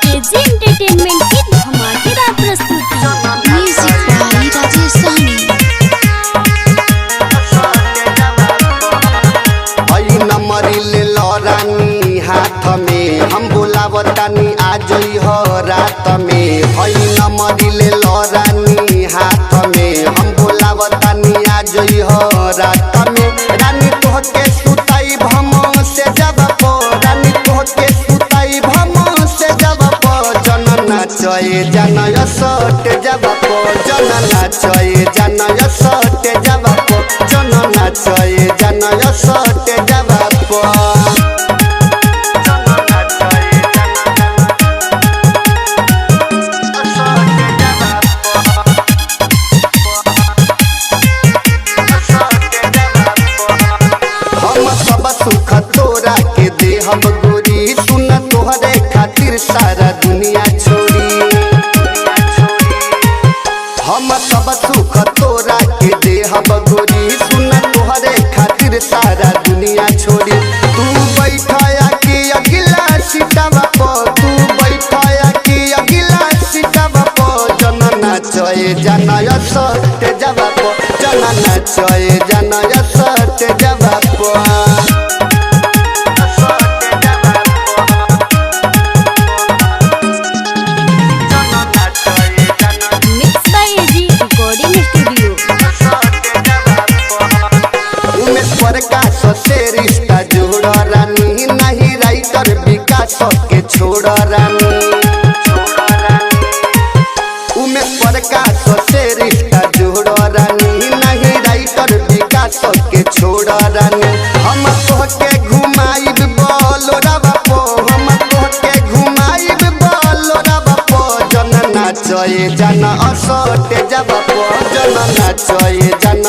AG entertainment की धमाकेदार प्रस्तुति। Music by Rajesh Sahni. हई नंबरी ले लो रानी हाथ में, हम बुलावतानी आ जई हो रात में। हई नंबरी ले लो रानी हाथ में, हम बुलावतानी आ जई हो रात में। रानी तोहके सुताई भम से जब पो, रानी तोहके सुताई भम से जब पो। जनना चये जनय सट जब पो, जनना चये जनय सट जब पो, जनना चये जनय सट जब पो। हम सब सुख तोरा के देहब गोरी, सुन तोहरे खातिर सारा दुनिया छोड़ी। हम सब सुख तोरा के देहब गोरी, सुन तोहरे खातिर सारा दुनिया छोड़ी। तू बैठाया कि अगिला सीटवा पो, तू बैठाया कि अगिला सीटवा पो। जनना चये जनय सट जब पो, जनना चये जनय सट जब पो। Mix by AG recording studio. Umesh Prakash से रिश्ता जोड़ रानी, नहीं राइटर विकास के छोड़ रानी। उमेश प्रकाश से रिश्ता जोड़ रानी, नहीं राइटर विकास के छोड़ रानी। हम तोहके घुमाइब बोलोरावा पो, हम तोहके घुमाइब बोलोरावा पो। जनना चये जन असट जब पो, जनना चये जन